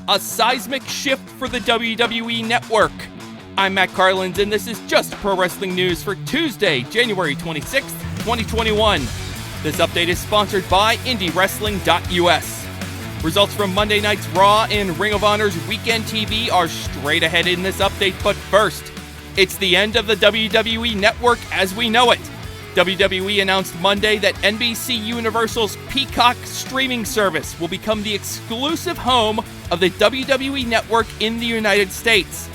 A seismic shift for the WWE Network. I'm Matt Carlins, and this is Just Pro Wrestling News for Tuesday, January 26th, 2021. This update is sponsored by IndieWrestling.us. Results from Monday night's Raw and Ring of Honor's Weekend TV are straight ahead in this update, but first, it's the end of the WWE Network as we know it. WWE announced Monday that NBC Universal's Peacock streaming service will become the exclusive home of the WWE Network in the United States.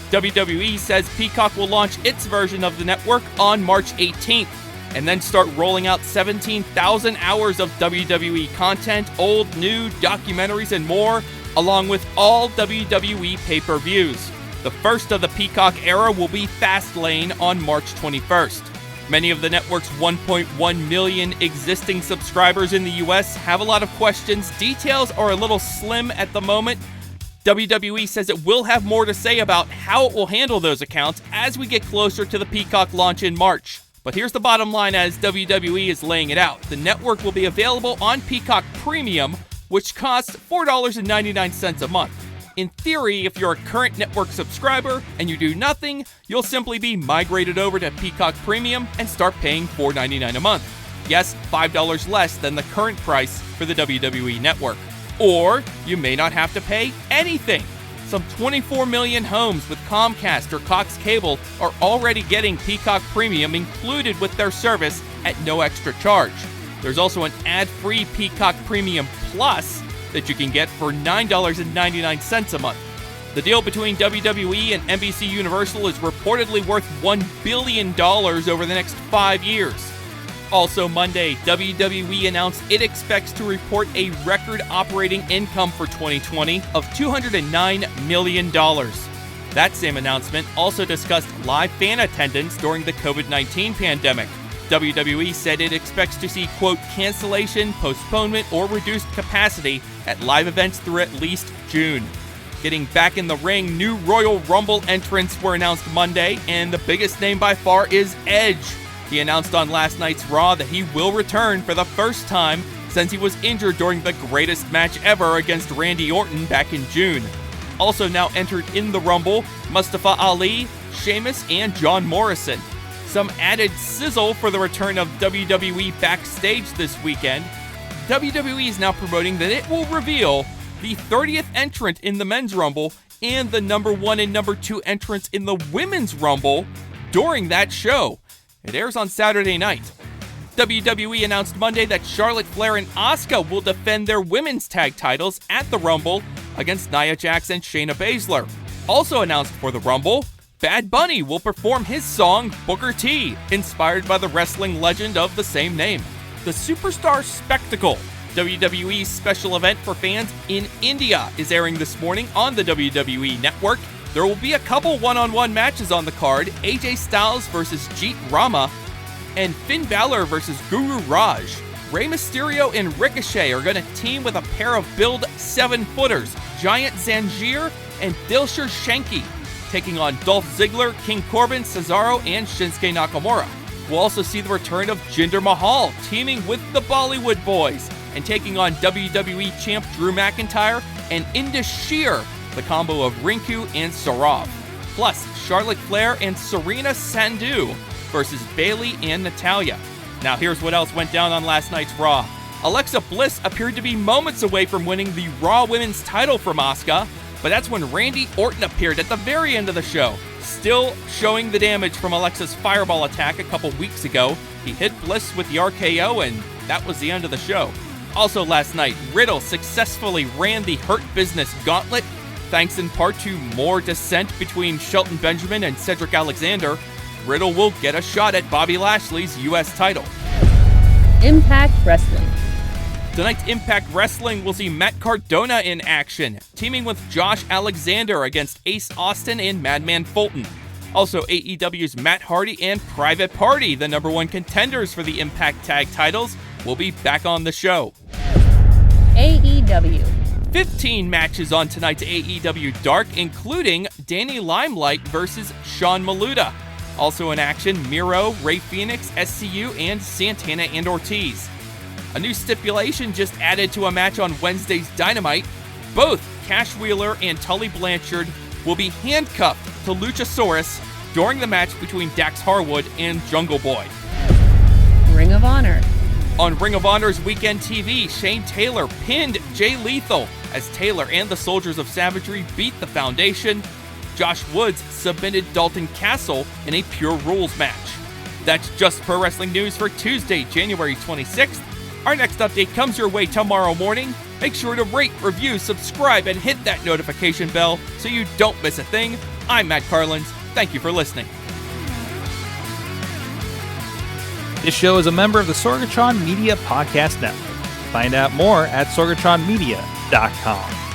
WWE says Peacock will launch its version of the network on March 18th, and then start rolling out 17,000 hours of WWE content, old, new, documentaries, and more, along with all WWE pay-per-views. The first of the Peacock Era will be Fastlane on March 21st. Many of the network's 1.1 million existing subscribers in the US have a lot of questions. Details are a little slim at the moment. WWE says it will have more to say about how it will handle those accounts as we get closer to the Peacock launch in March. But here's the bottom line as WWE is laying it out. The network will be available on Peacock Premium, which costs $4.99 a month. In theory, if you're a current network subscriber and you do nothing, you'll simply be migrated over to Peacock Premium and start paying $4.99 a month. Yes, $5 less than the current price for the WWE Network. Or you may not have to pay anything. Some 24 million homes with Comcast or Cox Cable are already getting Peacock Premium included with their service at no extra charge. There's also an ad-free Peacock Premium PLUS that you can get for $9.99 a month. The deal between WWE and NBC Universal is reportedly worth $1 billion over the next 5 years. Also Monday, WWE announced it expects to report a record operating income for 2020 of $209 million. That same announcement also discussed live fan attendance during the COVID-19 pandemic. WWE said it expects to see, quote, cancellation, postponement, or reduced capacity at live events through at least June. Getting back in the ring, new Royal Rumble entrants were announced Monday, and the biggest name by far is Edge. He announced on last night's Raw that he will return for the first time since he was injured during the greatest match ever against Randy Orton back in June. Also now entered in the Rumble, Mustafa Ali, Sheamus, and John Morrison. Some added sizzle for the return of WWE Backstage this weekend. WWE is now promoting that it will reveal the 30th entrant in the Men's Rumble and the number 1 and number 2 entrants in the Women's Rumble during that show. It airs on Saturday night. WWE announced Monday that Charlotte Flair and Asuka will defend their women's tag titles at the Rumble against Nia Jax and Shayna Baszler. Also announced for the Rumble, Bad Bunny will perform his song Booker T, inspired by the wrestling legend of the same name. The Superstar Spectacle, WWE's special event for fans in India, is airing this morning on the WWE Network. There will be a couple one-on-one matches on the card, AJ Styles versus Jeet Rama, and Finn Balor versus Guru Raj. Rey Mysterio and Ricochet are going to team with a pair of Build 7-footers, Giant Zanjeer and Dilsher Shanky, taking on Dolph Ziggler, King Corbin, Cesaro, and Shinsuke Nakamura. We'll also see the return of Jinder Mahal teaming with the Bollywood Boys and taking on WWE champ Drew McIntyre and Indus Sher, the combo of Rinku and Saurav. Plus, Charlotte Flair and Serena Sandhu versus Bayley and Natalya. Now here's what else went down on last night's Raw. Alexa Bliss appeared to be moments away from winning the Raw Women's title from Asuka, but that's when Randy Orton appeared at the very end of the show, still showing the damage from Alexa's fireball attack a couple weeks ago. He hit Bliss with the RKO, and that was the end of the show. Also last night, Riddle successfully ran the Hurt Business Gauntlet, thanks in part to more dissent between Shelton Benjamin and Cedric Alexander. Riddle will get a shot at Bobby Lashley's U.S. title. Impact Wrestling. Tonight's Impact Wrestling will see Matt Cardona in action, teaming with Josh Alexander against Ace Austin and Madman Fulton. Also, AEW's Matt Hardy and Private Party, the number 1 contenders for the Impact Tag titles, will be back on the show. AEW. 15 matches on tonight's AEW Dark, including Danny Limelight versus Sean Maluda. Also in action, Miro, Rey Fenix, SCU, and Santana and Ortiz. A new stipulation just added to a match on Wednesday's Dynamite. Both Cash Wheeler and Tully Blanchard will be handcuffed to Luchasaurus during the match between Dax Harwood and Jungle Boy. Ring of Honor. On Ring of Honor's Weekend TV, Shane Taylor pinned Jay Lethal as Taylor and the Soldiers of Savagery beat the Foundation. Josh Woods submitted Dalton Castle in a Pure Rules match. That's Just Pro Wrestling News for Tuesday, January 26th. Our next update comes your way tomorrow morning. Make sure to rate, review, subscribe, and hit that notification bell so you don't miss a thing. I'm Matt Carlins. Thank you for listening. This show is a member of the Sorgatron Media Podcast Network. Find out more at sorgatronmedia.com.